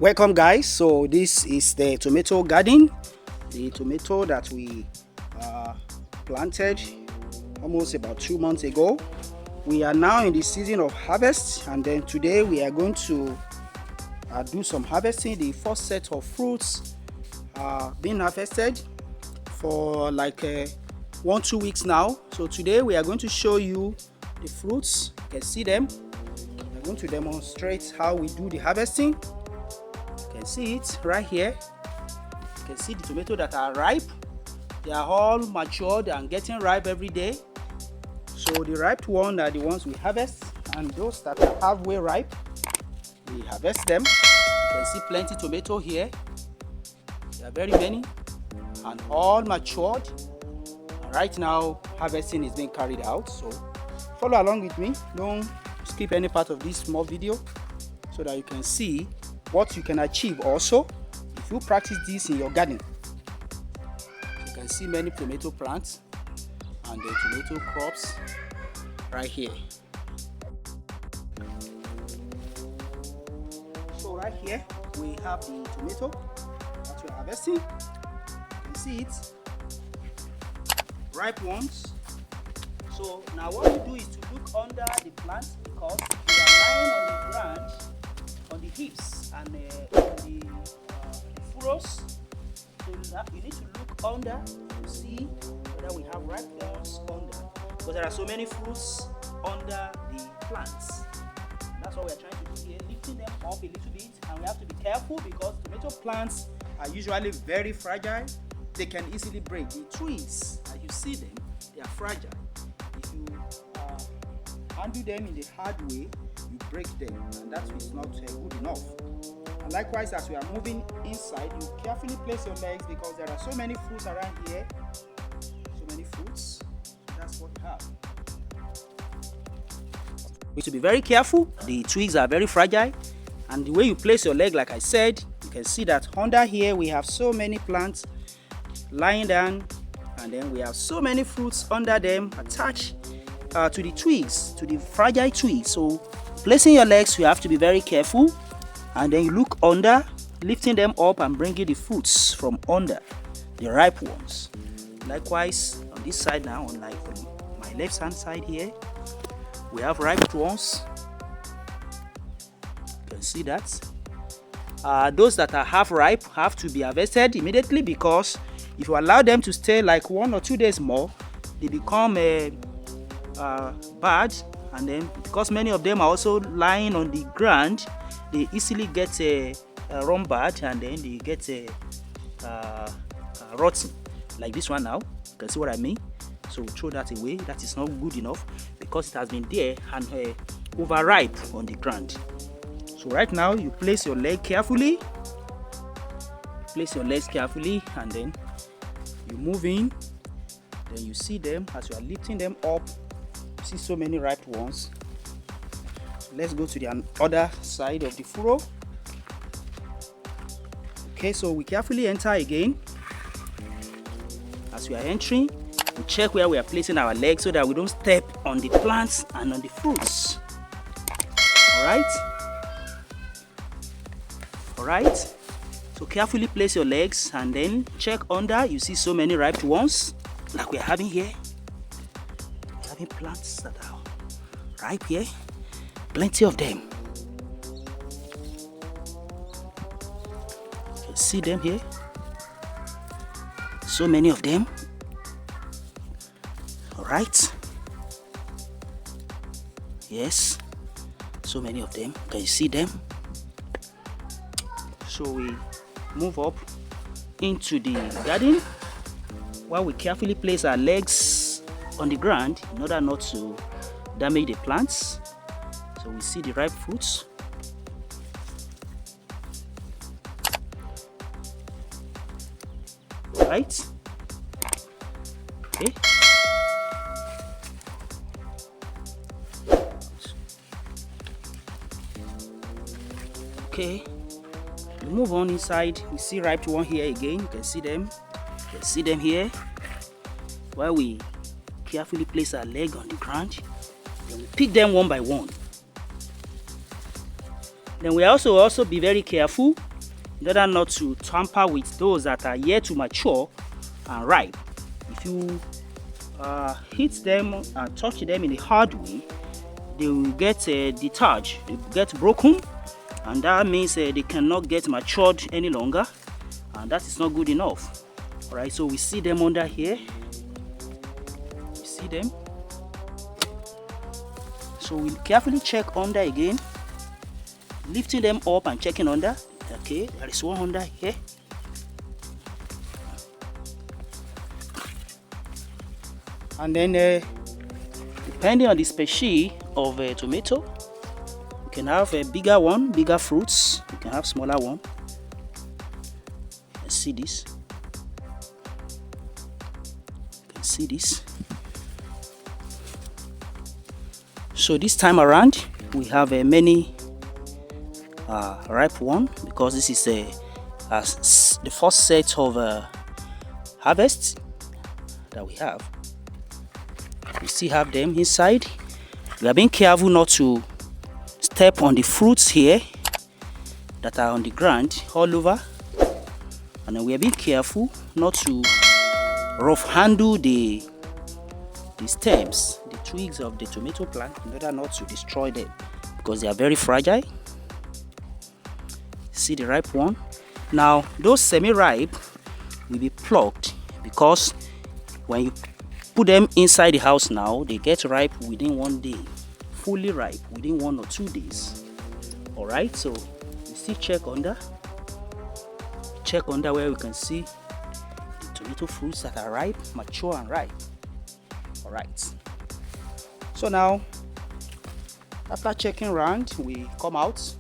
Welcome guys. So this is the tomato garden, the tomato that we planted almost about 2 months ago. We are now in the season of harvest, and then today we are going to do some harvesting. The first set of fruits are being harvested for like 1-2 weeks now. So today we are going to show you the fruits. You can see them. We are going to demonstrate how we do the harvesting. You can see it right here. You can see the tomatoes that are ripe. They are all matured and getting ripe every day. So the ripe ones are the ones we harvest, and those that are halfway ripe, we harvest them. You can see plenty tomato here. There are very many and all matured. And right now harvesting is being carried out. So follow along with me. Don't skip any part of this small video so that you can see what you can achieve also if you practice this in your garden. You can see many tomato plants and the tomato crops right here. So right here we have the tomato that we are harvesting. You can see it, ripe ones. So now what we do is to look under the plants, because they are lying on the ground, on the hips and on the furrows. So you need to look under to see whether we have ripe ones under, because there are so many fruits under the plants. And that's what we are trying to do here, lifting them up a little bit. And we have to be careful because tomato plants are usually very fragile. They can easily break. The trees, as you see them, they are fragile. If you handle them in the hard way, you break them, and that is not good enough. And likewise, as we are moving inside, you carefully place your legs, because there are so many fruits around here. So many fruits. That's what we have. We need to be very careful. The twigs are very fragile, and the way you place your leg, like I said, you can see that under here we have so many plants lying down, and then we have so many fruits under them attached to the twigs, to the fragile twigs. So placing your legs, you have to be very careful, and then you look under, lifting them up and bringing the fruits from under, the ripe ones. Likewise on this side now, on my left hand side here, we have ripe ones. You can see that. Those that are half ripe have to be harvested immediately, because if you allow them to stay like 1 or 2 days more, they become bad. And then because many of them are also lying on the ground, they easily get run bad, and then they get rotten, like this one now. You can see what I mean. So throw that away. That is not good enough, because it has been there and overripe on the ground. So right now you place your leg carefully. Place your legs carefully, and then you move in. Then you see them as you are lifting them up. You see so many ripe ones. So let's go to the other side of the furrow. Okay, so we carefully enter again. As we are entering, we check where we are placing our legs so that we don't step on the plants and on the fruits. Alright, so carefully place your legs and then check under. You see so many ripe ones like we are having here. We're having plants that are ripe here, plenty of them. You can see them here, so many of them. Alright, yes, so many of them. Can you see them? So we move up into the garden, while we carefully place our legs on the ground in order not to damage the plants. So we see the ripe fruits. Right? Okay. Okay. We move on inside. We see ripe one here again. You can see them. You can see them here. While we carefully place our leg on the ground, then we pick them one by one. Then we also be very careful in order not to tamper with those that are yet to mature and ripe. If you hit them and touch them in a hard way, they will get detached, they will get broken, and that means they cannot get matured any longer, and that is not good enough. All right, so we see them under here. We see them. So we'll carefully check under again, lifting them up and checking under. Okay, there is one under here. And then depending on the species of tomato, you can have a bigger one, bigger fruits. You can have smaller one. Let's see this. You can see this. So this time around, we have many ripe one, because this is the first set of harvests that we have. We still have them inside. We are being careful not to step on the fruits here that are on the ground all over, and then we are being careful not to rough handle the stems, the twigs of the tomato plant, in order not to destroy them, because they are very fragile. See the ripe one. Now those semi-ripe will be plucked, because when you put them inside the house now, they get ripe within 1 day, fully ripe within 1 or 2 days. All right, so we still check under where we can see the tomato fruits that are ripe, mature and ripe. All right, so now after checking around, we come out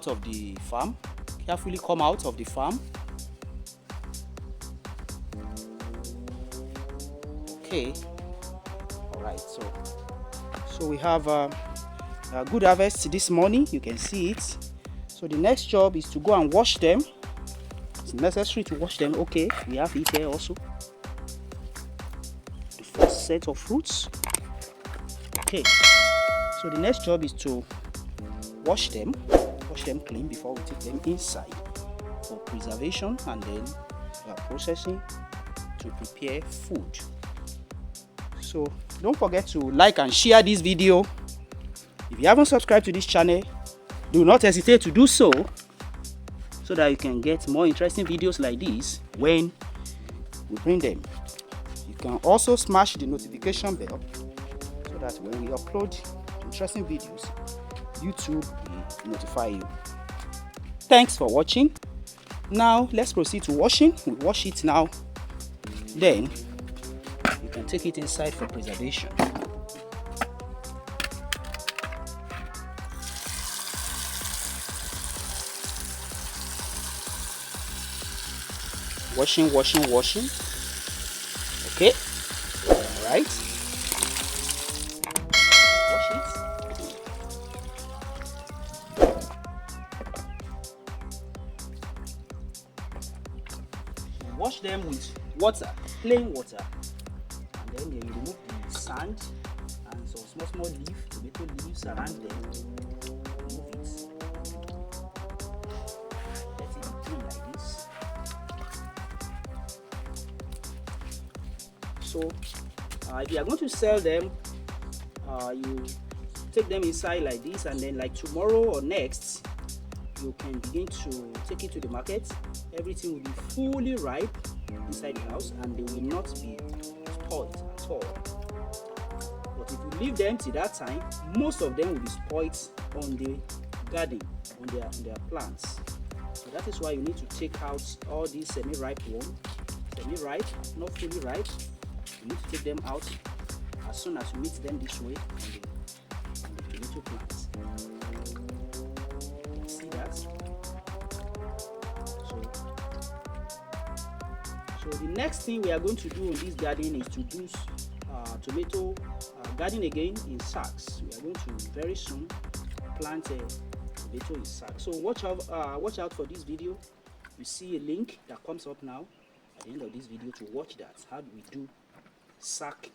of the farm. Carefully come out of the farm. Okay, all right, so we have a good harvest this morning. You can see it. So the next job is to go and wash them. It's necessary to wash them. Okay, we have it here also, the first set of fruits. Okay, so the next job is to wash them clean before we take them inside for preservation, and then processing to prepare food. So don't forget to like and share this video. If you haven't subscribed to this channel, do not hesitate to do so that you can get more interesting videos like this when we bring them. You can also smash the notification bell so that when we upload interesting videos, YouTube will notify you. Thanks for watching. Now let's proceed to washing. We wash it now, then you can take it inside for preservation. Washing. Okay, all right. Wash it. Wash them with water, plain water, and then you remove the sand and some small leaf, tomato leaves around them. Remove it. Let it be clean like this. So if you are going to sell them, you take them inside like this, and then like tomorrow or next, you can begin to take it to the market. Everything will be fully ripe inside the house, and they will not be spoiled at all. But if you leave them till that time, most of them will be spoiled on the garden, on their plants. So that is why you need to take out all these semi-ripe ones, semi-ripe, not fully ripe. You need to take them out as soon as you meet them this way on the tomato plants. See that? So the next thing we are going to do in this garden is to do tomato garden again in sacks. We are going to very soon plant a tomato in sacks. So watch out for this video. You see a link that comes up now at the end of this video to watch that. How do we do sack